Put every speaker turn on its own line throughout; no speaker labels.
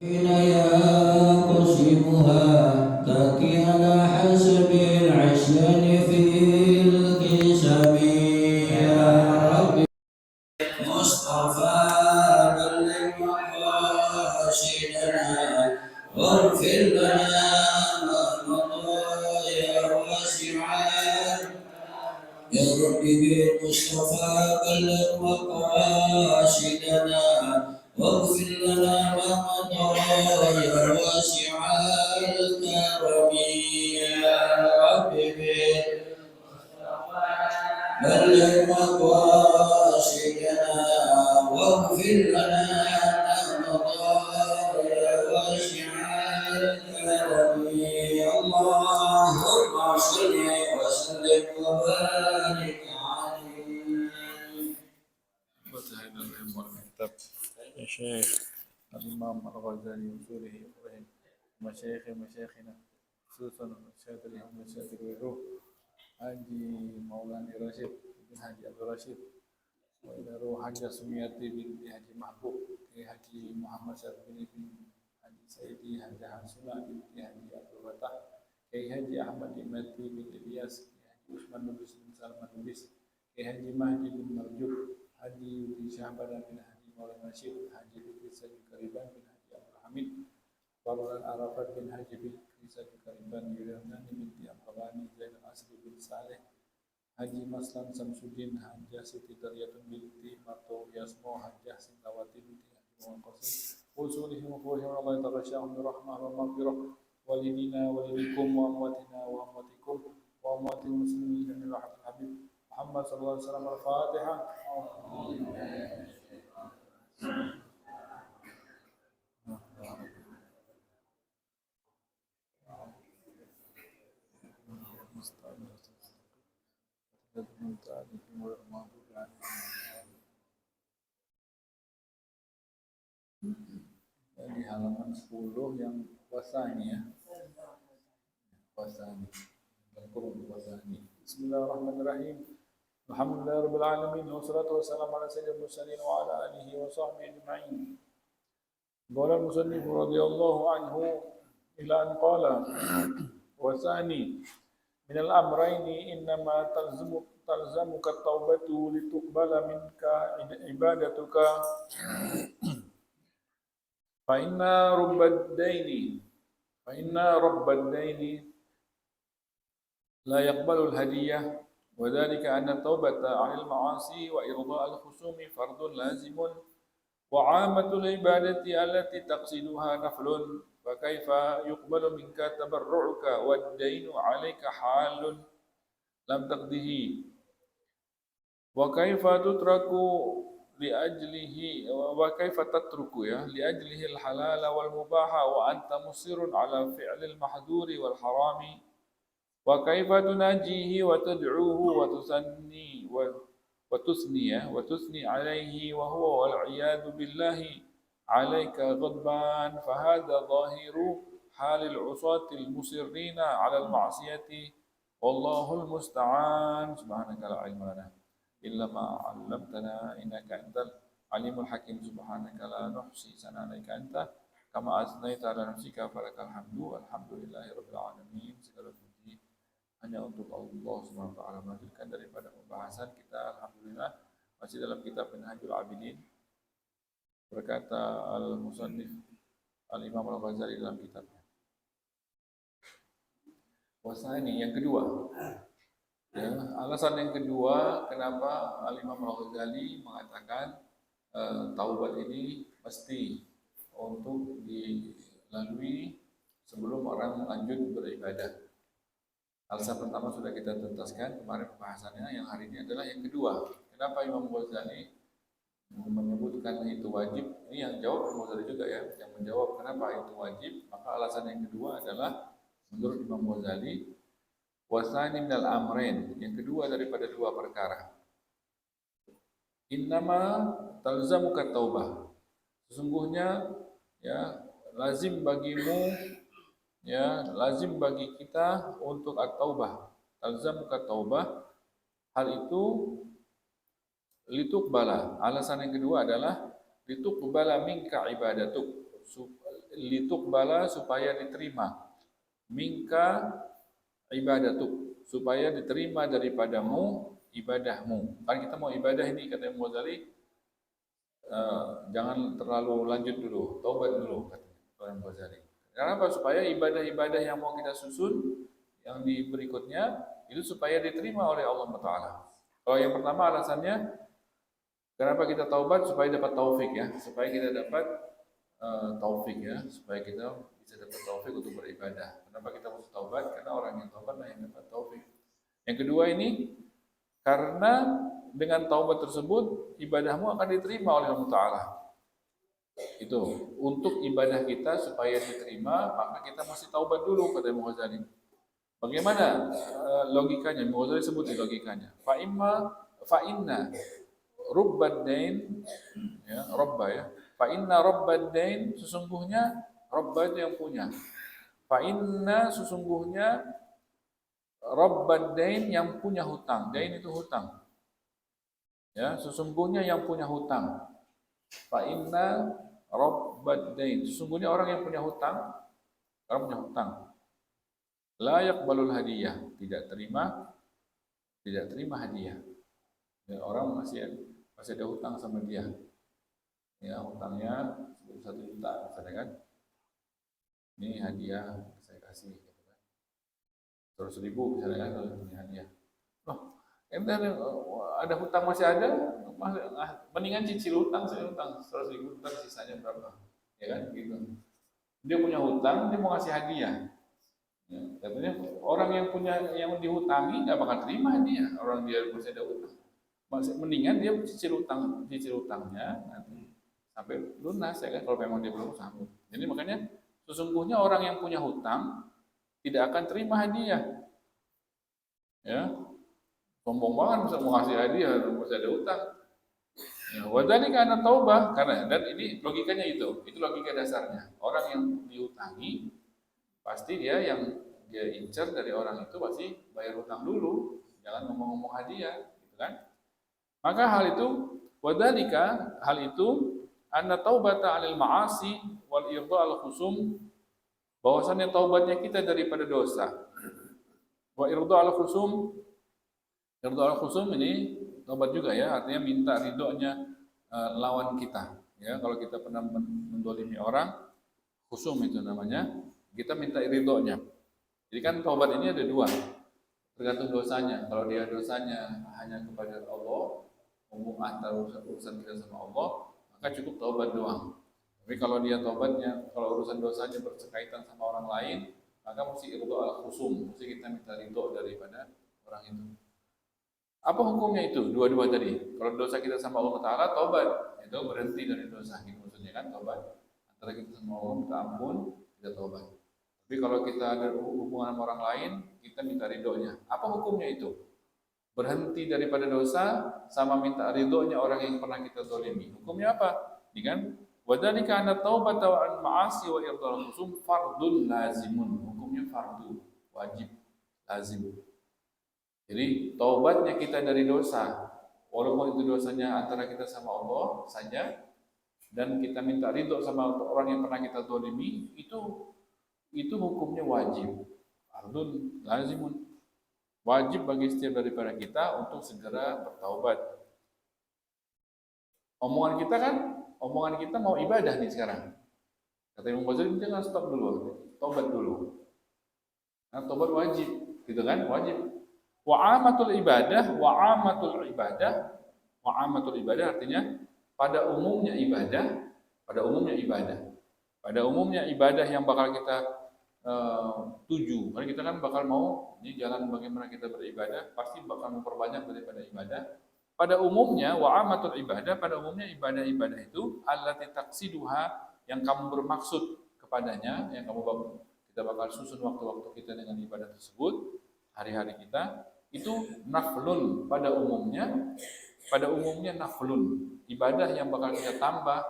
حين يقسمها تأتي على حسب العصيان في القسم يا رب مصطفى بلغ مقاصدنا واغفر لنا ما مضى يا واسعا يا رب بالمصطفى بلغ مقاصدنا واغفر لنا ما مضى يا واسع الكرم يا رب بلغ مقاصدنا واغفر لنا ما مضى يا واسع الكرم اللهم صل وسلم وبارك عليه.
الشيخ الإمام الغزالي وسوره إبراهيم مشايخنا خصوصا مشايخهم مشايخ الروح حاجي مولانا رشيد بن حاجي عبد الرشيد وإلى روح حاجة سمياتي بن حاجي محبوب حاجي محمد شربيني بن حاجي سيدي حاجي حسنا بن حاجي عبد الفتاح حاجي أحمد إماتي بن إلياس حاجي عثمان نبيس بن سلمان نبيس حاجي مهدي بن مرجوب حاجي يودي شعبان بن مولانا الشيخ حاجي بن كريبان بن حاجي عبد الحميد مولانا عرفات بن حاجي بن كريبان يونان بن أبغاني زين الأسري بن صالح حاجي مسلم شمسudin حاجة سيدي درية بنتي مرتو ياسمو حاجة سندواتي بنتي حاجي منقصي وصولهم وفوهم الله يتغشاهم برحمة ومغفرة والدينا ولديكم وأمواتنا وأمواتكم وأموات المسلمين من رحمة الحبيب محمد صلى الله عليه وسلم. الفاتحة. Di halaman 10 yang wasani ya. Wasani. Bismillahirrahmanirrahim. Alhamdulillahirabbil alamin wassalatu wassalamu ala sayyidil mursalin wa ala alihi wa sahbihi ajma'in. Qala al-musannif radhiyallahu anhu ila an qala wasani min al-amrayni innama talzamuka at-taubatu lituqbala minka ibadatuka fa inna rabbad daini la yaqbalu al-hadiyah wa dhalika anna at-taubata 'anil ma'asi wa irda' al-khusumi fardun lazimun wa 'amatul ibadati allati taqsiduha naflun fa kaifa yuqbalu minka tabarru'uka wad dainu 'alayka halun lam taqdihi wa kaifa tutraku li ajlihi wa kaifa tatruku li ajlihi al-halal wal mubaha wa anta musirrun 'ala fi'li al-mahdhuri wal harami wa kaifa tunajihi wa tad'uhu wa tusanni wa tusni alayhi wa huwa wal 'iyadu billahi 'alayka ghadban fa hadha dhahiru halil 'usati al-musirrina 'ala al-ma'siyati wallahu al-musta'an. Subhanaka la 'ilma lana illa ma 'allamtana innaka antal alimul hakim. Subhanaka la nuhsi sana'an 'alaika anta kama asnaita 'ala nafsika falakal hamdu alhamdulillahi rabbil alamin. Segala puji hanya untuk Allah Subhanahu wa taala. Melanjutkan daripada pembahasan kita, alhamdulillah masih dalam kitab Minhajul Abidin. Berkata al-musannif al-Imam Al-Ghazali dalam kitabnya, wasani yang kedua. Ya, alasan yang kedua kenapa al-Imam Al-Ghazali mengatakan taubat ini mesti untuk dilalui sebelum orang lanjut beribadah. Alasan pertama sudah kita tuntaskan kemarin pembahasannya, yang hari ini adalah yang kedua. Kenapa Imam Ghazali menyebutkan itu wajib? Ini yang jawab Imam Ghazali juga ya, yang menjawab kenapa itu wajib. Maka alasan yang kedua adalah menurut Imam Ghazali wasani minal amrain, yang kedua daripada dua perkara. Innama talzamuka taubah, sesungguhnya ya lazim bagimu, ya lazim bagi kita untuk at-taubah. Talzamuka taubah, hal itu lituqbala. Alasan yang kedua adalah lituqbala minka ibadatuk, lituqbala supaya diterima, minka ibadatuk supaya diterima daripadamu ibadahmu. Kan kita mau ibadah ini kata Imam Ghazali, jangan terlalu lanjut dulu, taubat dulu kata Imam Ghazali. Kenapa? Supaya ibadah-ibadah yang mau kita susun yang di berikutnya itu supaya diterima oleh Allah Taala. Kalau yang pertama alasannya kenapa kita taubat supaya dapat taufik ya, supaya kita dapat taufik ya, supaya kita bisa dapat taufik untuk beribadah. Kenapa kita harus taubat? Karena orang yang taubat lah yang dapat taufik. Yang kedua ini karena dengan taubat tersebut ibadahmu akan diterima oleh Allah Taala. Itu untuk ibadah kita supaya diterima maka kita mesti taubat dulu kata Imam Ghazali. Bagaimana logikanya? Imam Ghazali sebut logikanya. Fa inna rubbad dain ya, robba ya. Fa inna rabbad dain sesungguhnya robba itu yang punya. Fa inna sesungguhnya rabbad dain yang punya hutang. Dain itu hutang. Ya, sesungguhnya yang punya hutang. Fa inna rabbad dain sesungguhnya orang yang punya hutang, orang punya hutang. La yaqbalul hadiyah, tidak terima hadiah. Ya, orang masih ada hutang sama dia. Ya, hutangnya 1 juta, misalnya kan. Ini hadiah saya kasih, gitu kan. 100.000 misalnya kan, ini hadiah. Loh, ente ada hutang masih ada, mendingan cicil hutang, saya hutang 100.000, ntar sisanya berapa? Ya kan, gitu. Dia punya hutang, dia mau ngasih hadiah. Ya, katanya orang yang dihutangi nggak bakal terima hadiah, orang dia masih ada hutang. Mendingan dia cicil hutangnya nanti sampai lunas ya kan, kalau memang dia belum sanggup. Jadi makanya sesungguhnya orang yang punya hutang tidak akan terima hadiah. Ya, sombong banget bisa mau ngasih hadiah masih ada hutang. Ya, wadani karena taubah karena dan ini logikanya itu logika dasarnya. Orang yang dihutangi pasti dia incer dari orang itu pasti bayar hutang dulu, jangan ngomong-ngomong hadiah, gitu kan? Maka hal itu anna taubata 'anil ma'asi wal irda al khusum, bahwasannya taubatnya kita daripada dosa. Wa irda al khusum ini taubat juga ya, artinya minta ridhonya lawan kita. Ya, kalau kita pernah mendolimi orang, khusum itu namanya, kita minta ridhonya. Jadi kan taubat ini ada dua, tergantung dosanya. Kalau dia dosanya hanya kepada Allah, umum antara urusan kita sama Allah, maka cukup taubat doang. Tapi kalau dia taubatnya, kalau urusan dosanya berkaitan sama orang lain, maka mesti ridho al-khusum, mesti kita minta ridho daripada orang itu. Apa hukumnya itu? Dua-dua tadi. Kalau dosa kita sama Allah Ta'ala, taubat. Itu berhenti dari dosa. Gitu maksudnya kan, taubat. Antara kita sama Allah, minta ampun, kita taubat. Tapi kalau kita ada hubungan sama orang lain, kita minta ridhonya. Apa hukumnya itu? Berhenti daripada dosa sama minta ridhonya orang yang pernah kita zalimi. Hukumnya apa? Ini kan wadzalika anna taubata wa an ma'asi wa irdal khusum fardun lazimun. Hukumnya fardu, wajib, lazim. Jadi taubatnya kita dari dosa, walaupun itu dosanya antara kita sama Allah saja, dan kita minta ridho sama orang yang pernah kita zalimi, itu hukumnya wajib, fardun lazimun. Wajib bagi setiap daripada kita untuk segera bertaubat. Omongan kita mau ibadah nih sekarang. Kata Imam Ghazali, jangan stop dulu, taubat dulu. Nah, taubat wajib, gitu kan? Wajib. Wa amatul ibadah artinya pada umumnya ibadah yang bakal kita tuju. Karena kita kan bakal mau di jalan bagaimana kita beribadah, pasti bakal memperbanyak daripada ibadah. Pada umumnya ibadah-ibadah itu allati taqsiduha, yang kamu bermaksud kepadanya, yang kita bakal susun waktu-waktu kita dengan ibadah tersebut, hari-hari kita itu naflun, pada umumnya naflun, ibadah yang bakal kita tambah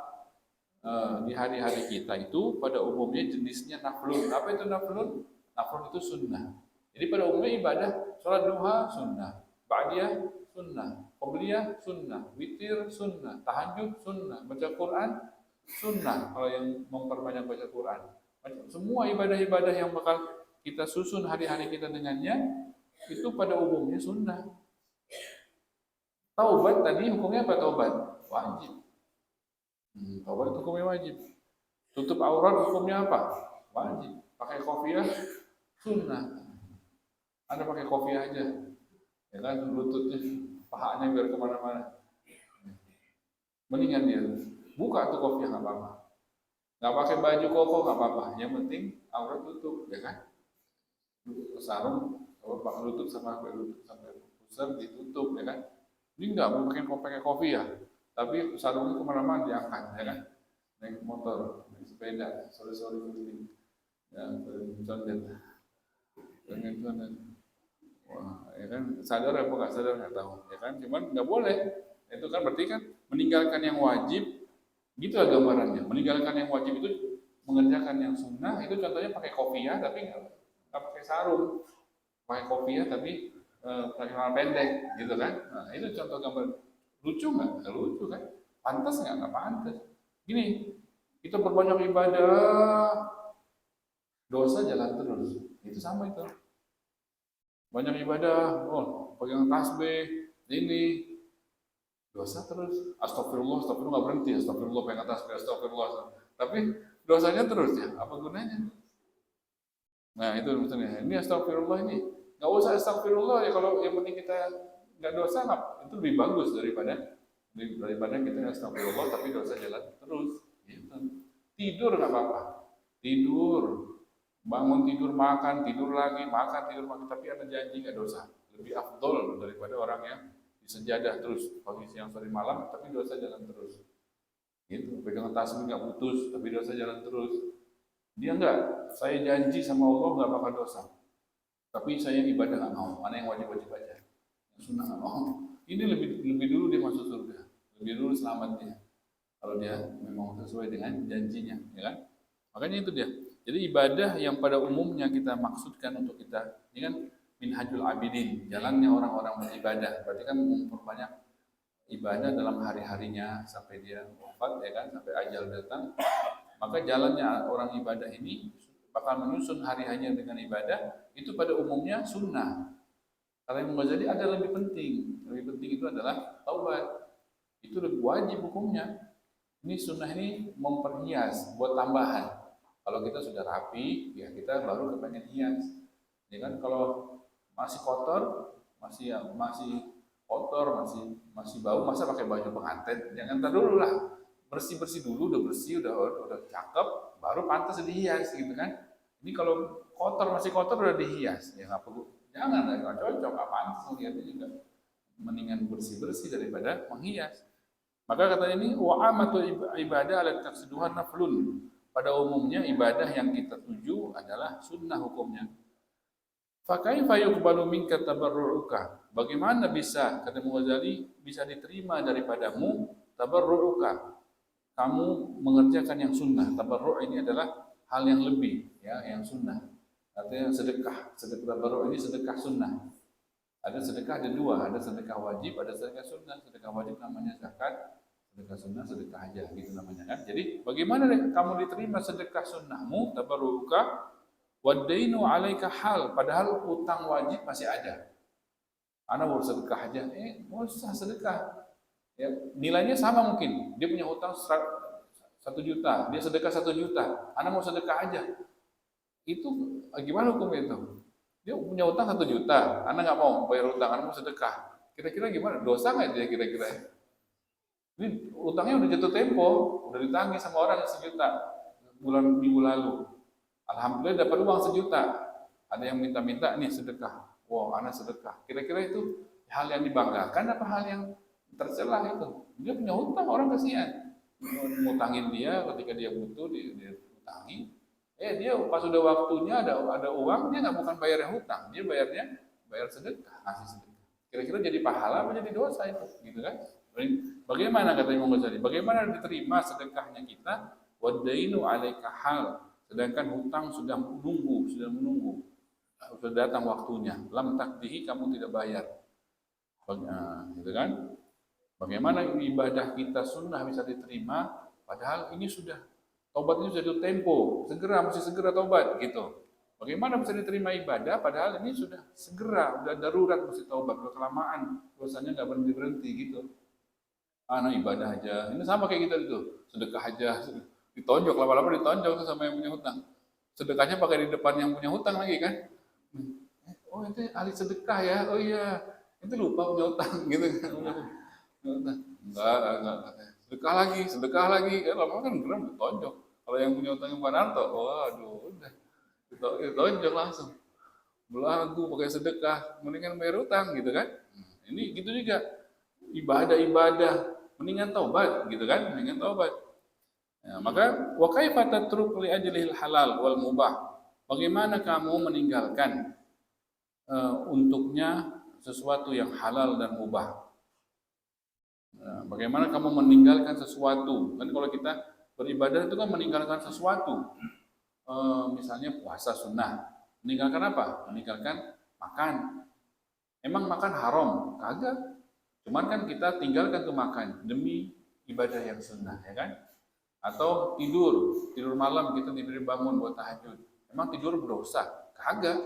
di hari-hari kita itu pada umumnya jenisnya naflun. Apa itu naflun? Naflun itu sunnah. Jadi pada umumnya ibadah sholat duha sunnah, ba'diyah sunnah, qobliyah sunnah, witir sunnah, tahajud sunnah, baca Quran sunnah kalau yang memperbanyak baca Quran. Semua ibadah-ibadah yang bakal kita susun hari-hari kita dengannya itu pada umumnya sunnah. Taubat tadi hukumnya apa taubat? Wajib. Taubat hukumnya wajib. Tutup aurat hukumnya apa? Wajib. Pakai kopiah sunnah. Ada pakai kopiah aja, ya kan, lututnya, pahanya biar kemana-mana. Mendingan dia buka tuh kopiah nggak apa-apa. Nggak pakai baju koko nggak apa-apa. Yang penting aurat tutup, ya kan? Sarung, kalau pakai lutut sampai pusar ditutup, ya kan? Ini nggak mau pakai kopiah, tapi sarungnya kemana-mana diangkat, ya kan? Naik motor, naik sepeda, sore-sore keliling, ya, condet, condet. Wah, ya kan, sadar apa nggak sadar nggak tahu, ya kan? Cuman nggak boleh. Itu kan berarti kan meninggalkan yang wajib, gitu gambarannya. Meninggalkan yang wajib itu mengerjakan yang sunnah. Itu contohnya pakai kopiah tapi nggak pakai sarung, pakai kopiah tapi pakai celana pendek, gitu kan? Nah, itu contoh gambar. Lucu nggak? Nggak lucu kan? Pantas nggak? Nggak pantas. Gini, kita berbanyak ibadah, dosa jalan terus. Itu sama itu. Banyak ibadah, pegang tasbih, ini dosa terus. Astagfirullah, astagfirullah nggak berhenti, astagfirullah pengen tasbih, astagfirullah. Tapi dosanya terus ya, apa gunanya? Nah itu misalnya, ini astagfirullah ini nggak usah astagfirullah ya kalau yang penting kita nggak dosa, itu lebih bagus daripada kita astagfirullah tapi dosa jalan terus. Gitu. Tidur nggak apa-apa, tidur. Bangun tidur, makan, tidur lagi, makan, tidur lagi, tapi ada janji nggak dosa. Lebih afdol daripada orang yang disejadah terus pagi, siang, sore, malam, tapi dosa jalan terus. Gitu, pegang tasbih nggak putus, tapi dosa jalan terus. Dia nggak, saya janji sama Allah nggak bakal dosa. Tapi saya ibadah nggak mau, mana yang wajib-wajib aja. Yang sunnah nggak mau. Ini lebih dulu dia masuk surga, lebih dulu selamatnya. Kalau dia memang sesuai dengan janjinya, ya kan? Makanya itu dia. Jadi ibadah yang pada umumnya kita maksudkan untuk kita, ini kan minhajul abidin, jalannya orang-orang beribadah. Berarti kan memperbanyak ibadah dalam hari-harinya sampai dia wafat, ya kan, sampai ajal datang. Maka jalannya orang ibadah ini bakal menyusun hari-harinya dengan ibadah, itu pada umumnya sunnah. Kalau yang Ghazali ada lebih penting. Lebih penting itu adalah taubat. Itu lebih wajib hukumnya. Ini sunnah ini memperhias, buat tambahan. Kalau kita sudah rapi, ya kita baru kepengen hias. Ya kan, kalau masih kotor, masih kotor, masih bau, masa pakai baju pengantin? Jangan ntar dulu lah. Bersih-bersih dulu, udah bersih, udah cakep, baru pantas dihias gitu kan. Ini kalau masih kotor udah dihias, ya nggak perlu. Jangan, nggak cocok, nggak pantas lihatnya juga. Mendingan bersih-bersih daripada menghias. Maka kata ini wa amatu ibadah ala taqsiduhan naflun. Pada umumnya ibadah yang kita tuju adalah sunnah hukumnya. Fa kaifa yuqbalu minka tabarru'uka? Bagaimana bisa, kata Ghazali, bisa diterima daripadamu tabarru'uka? Kamu mengerjakan yang sunnah. Tabarru' ini adalah hal yang lebih, ya, yang sunnah. Artinya sedekah. Sedekah tabarru' ini sedekah sunnah. Ada sedekah ada dua, ada sedekah wajib, ada sedekah sunnah. Sedekah wajib namanya zakat, sedekah sunnah sedekah aja gitu namanya kan. Jadi bagaimana kamu diterima sedekah sunnahmu tabarruka wadainu alaika hal, padahal utang wajib masih ada. Ana baru sedekah aja, mau usah sedekah. Ya, nilainya sama mungkin. Dia punya utang 1 juta, dia sedekah 1 juta. Ana mau sedekah aja. Itu gimana hukumnya itu? Dia punya utang 1 juta, Anda nggak mau bayar utang, Anda mau sedekah. Kira-kira gimana? Dosa nggak dia kira-kira? Ini utangnya udah jatuh tempo, udah ditagih sama orang 1 juta minggu lalu. Alhamdulillah dapat uang 1 juta. Ada yang minta-minta nih sedekah. Wow, Anda sedekah. Kira-kira itu hal yang dibanggakan apa hal yang tercela itu? Dia punya utang, orang kasihan. Ngutangin dia ketika dia butuh, dia utangi. Dia pas udah waktunya ada uang, dia nggak bukan bayar hutang, dia bayar sedekah, ngasih sedekah. Kira-kira jadi pahala apa jadi dosa itu, gitu kan? Bagaimana kata Imam Ghazali? Bagaimana diterima sedekahnya kita? Wadainu alaika hal, sedangkan hutang sudah menunggu, sudah datang waktunya. Lam takdihi, kamu tidak bayar, gitu kan? Bagaimana ibadah kita sunnah bisa diterima? Padahal ini sudah taubat ini sudah tempo, mesti segera taubat gitu. Bagaimana bisa diterima ibadah padahal ini sudah segera, udah darurat mesti taubat, udah kelamaan, dosanya nggak berhenti gitu. Ibadah aja. Ini sama kayak kita itu, sedekah aja, ditonjok lama-lama ditonjok tuh sama yang punya hutang. Sedekahnya pakai di depan yang punya hutang lagi kan? Oh itu ahli sedekah ya, oh iya, itu lupa punya hutang gitu kan? Enggak. Sedekah lagi, lama kan geram ditonjok. Kalau yang punya hutang yang Pak Narto, waduh, udah ditonjok langsung. Belagu pakai sedekah, mendingan bayar utang gitu kan? Ini gitu juga ibadah, mendingan taubat gitu kan? Mendingan taubat. Ya, maka wa kaifa tatruk li ajlihil halal wal mubah? Bagaimana kamu meninggalkan untuknya sesuatu yang halal dan mubah? Nah, bagaimana kamu meninggalkan sesuatu? Kan kalau kita beribadah itu kan meninggalkan sesuatu. Misalnya puasa sunnah. Meninggalkan apa? Meninggalkan makan. Emang makan haram? Kagak. Cuman kan kita tinggalkan tuh makan demi ibadah yang sunnah, ya kan? Atau tidur malam kita tidur bangun buat tahajud. Emang tidur berdosa? Kagak.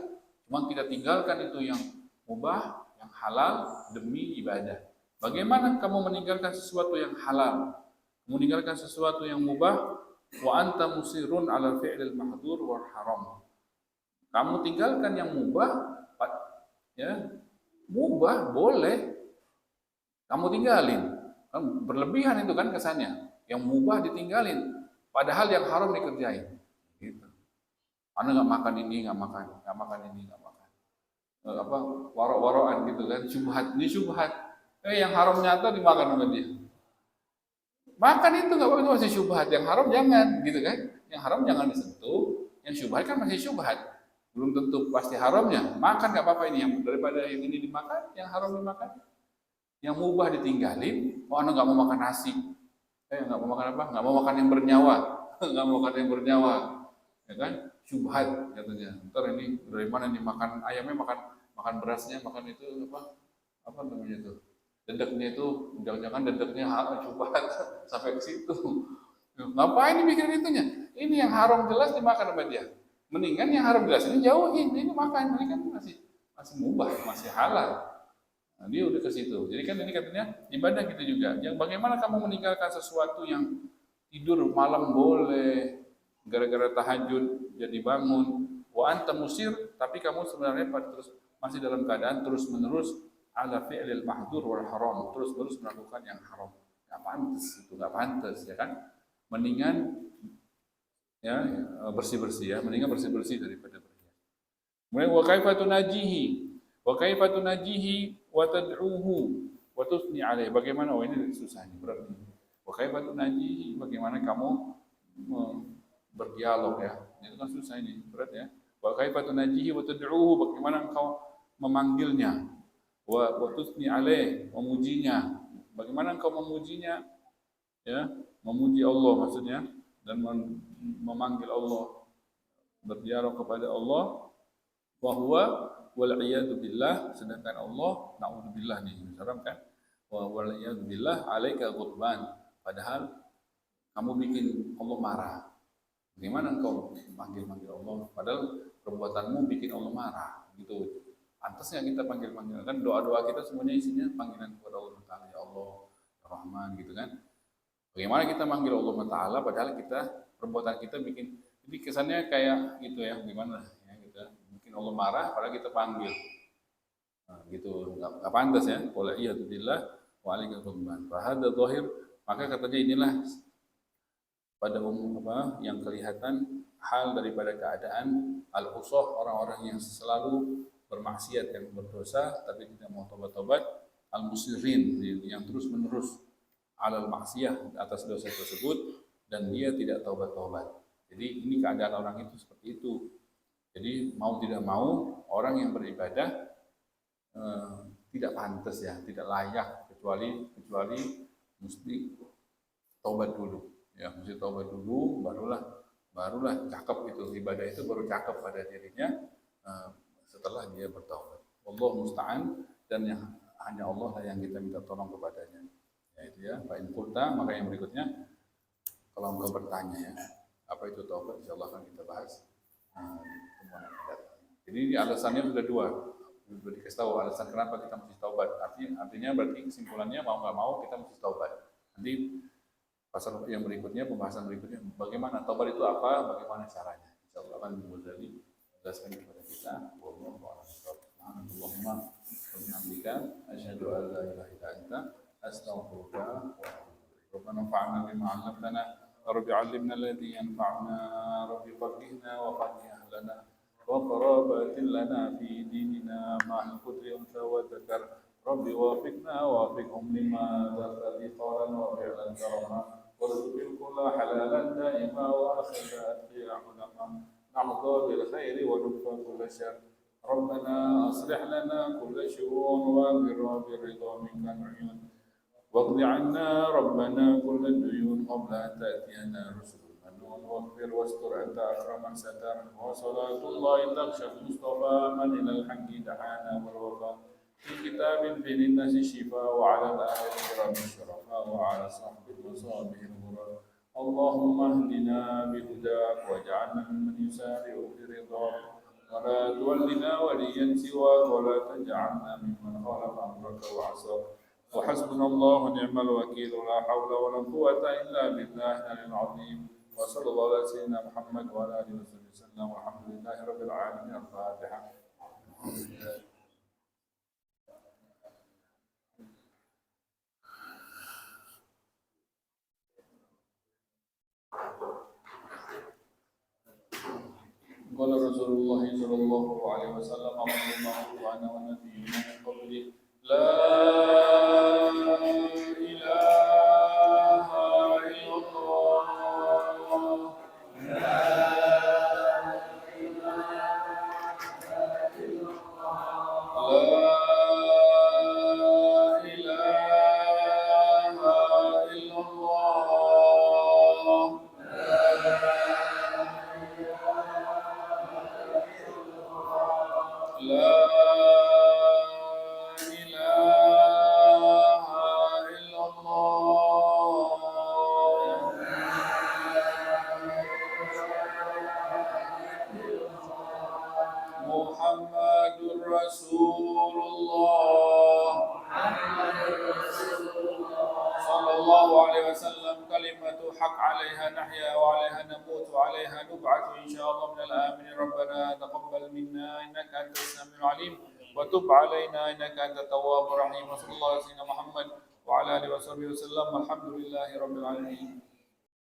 Cuma kita tinggalkan itu yang mubah, yang halal demi ibadah. Bagaimana kamu meninggalkan sesuatu yang halal, meninggalkan sesuatu yang mubah, wa anta musirun ala fi'lil mahdur wal haram. Kamu tinggalkan yang mubah, ya, mubah boleh kamu tinggalin. Kan berlebihan itu kan kesannya. Yang mubah ditinggalin, padahal yang haram dikerjain. Gitu. Anda nggak makan ini, nggak makan ini, nggak makan. Warok-warokan gitu kan, ini syubhat. Yang haram nyata dimakan sama dia. Makan itu nggak apa-apa, masih syubhat. Yang haram jangan, gitu kan? Yang haram jangan disentuh. Yang syubhat kan masih syubhat. Belum tentu pasti haramnya. Makan nggak apa-apa ini, yang daripada yang ini dimakan, yang haram dimakan. Yang mubah ditinggalin. Oh, Anda nggak mau makan nasi. Nggak mau makan apa? Nggak mau makan yang bernyawa. Nggak mau makan yang bernyawa. Ya kan? Syubhat katanya. Ntar ini dari mana nih makan ayamnya, makan berasnya, makan itu apa namanya itu? Dedeknya itu, jangan-jangan dedeknya syubhat sampai ke situ. Ngapain mikirin itunya? Ini yang haram jelas dimakan sama dia. Mendingan yang haram jelas ini jauhin, ini makan, ini kan masih mubah, masih halal. Nah, dia udah ke situ. Jadi kan ini katanya ibadah gitu juga. Yang bagaimana kamu meninggalkan sesuatu yang tidur malam boleh, gara-gara tahajud jadi bangun, wa anta musir, tapi kamu sebenarnya terus masih dalam keadaan terus-menerus ala fi'lil mahdur wal haram, terus melakukan yang haram. Enggak pantas itu, enggak pantas ya kan? Mendingan ya bersih-bersih ya, mendingan bersih-bersih daripada berhias. Kemudian wa kaifa tunajihi wa tad'uhu wa tusni alaih. Bagaimana? Oh ini susah nih, berat nih. Wa kaifa tunajihi, bagaimana kamu berdialog ya. Itu kan susah ini, berat ya. Wa kaifa tunajihi wa tad'uhu, bagaimana engkau memanggilnya. Wa tusni alaih, memujinya. Bagaimana engkau memujinya? Ya, memuji Allah maksudnya dan memanggil Allah, berdialog kepada Allah. Wa huwa wal iyadu billah, sedangkan Allah naudzubillah nih, haram kan? Wa wal iyadu billah alaika ghadban, padahal kamu bikin Allah marah. Bagaimana engkau manggil Allah padahal perbuatanmu bikin Allah marah gitu. Pantasnya kita panggil-panggil kan, doa-doa kita semuanya isinya panggilan kepada Allah Taala, ya Allah, ya Rahman gitu kan. Bagaimana kita manggil Allah Taala padahal kita perbuatan kita bikin, jadi kesannya kayak gitu ya, gimana ya, kita bikin Allah marah padahal kita panggil. Nah, gitu nggak pantas ya. Qul iyadu billah wa alaika ghadban. Fa hadza zahir, maka katanya inilah pada umum yang kelihatan hal daripada keadaan al-usah, orang-orang yang selalu bermaksiat, yang berdosa tapi tidak mau tobat-tobat, al-musirin, yang terus-menerus alal maksiyah, atas dosa tersebut, dan dia tidak taubat-taubat. Jadi ini keadaan orang itu seperti itu. Jadi mau tidak mau orang yang beribadah tidak pantas ya, tidak layak, kecuali mesti taubat dulu. Ya, mesti taubat dulu, barulah cakep itu, ibadah itu baru cakep pada dirinya setelah dia bertaubat. Allah musta'an, dan yang hanya Allah lah yang kita minta tolong kepadanya. Yaitu ya, fa in qulta, maka yang berikutnya Kalau engkau bertanya ya, apa itu taubat? Insya Allah akan kita bahas pertemuan yang akan datang. Jadi ini alasannya sudah dua. Sudah dikasih tahu alasan kenapa kita mesti taubat. Artinya berarti kesimpulannya mau nggak mau kita mesti taubat. Nanti pasal yang berikutnya, pembahasan berikutnya, bagaimana taubat itu apa, bagaimana caranya. Insya Allah akan Ghazali jelaskan kepada kita. Allahumma alhamdulillah, asyhadu an la ilaha illa anta, astaghfiruka wa atubu ilaik. ربنا انفعنا بما علمتنا رب علمنا الذي ينفعنا رب فقهنا وفقه أهلنا وقرابات لنا في ديننا مع القدر أنثى وذكر رب وافقنا وافقهم لما ذكر قولا وفعلا كرما وارزق الكل حلالا دائما وآخر أتقيا علما نحظى بالخير ونكفى كل شر ربنا أصلح لنا كل شؤون واغفر بالرضا منك العيون واقض عنا ربنا كل الديون قبل أن تأتينا رسل المنون واغفر واستر أنت أكرم من ستر وصلاة الله تكشف مصطفى من إلى الحق دعانا والوفاء في كتاب في للناس الشفاء وعلى الآل الكرام الشرفاء وعلى صحب المصابيح الغرر اللهم اهدنا بهداك واجعلنا ممن يسارع في رضاك ولا تولنا وليا سواك ولا تجعلنا ممن خالف أمرك وعصاك وحسبنا الله ونعم الوكيل ولا حول ولا قوة إلا بالله العلي العظيم وصلى الله على سيدنا محمد وعلى آله وصحبه وسلم والحمد لله رب العالمين. الفاتحة. قال رسول الله صلى الله عليه وسلم اللهم وأنا ونبينا من قبله لا إله إلا الله لا حق عليها نحيا وعليها نموت وعليها نبعث إن شاء الله من الآمنين. ربنا تقبل منا إنك أنت السميع العليم وتب علينا إنك أنت التواب الرحيم. وصلى الله على سيدنا محمد وعلى آله وصحبه وسلم. الحمد لله رب العالمين.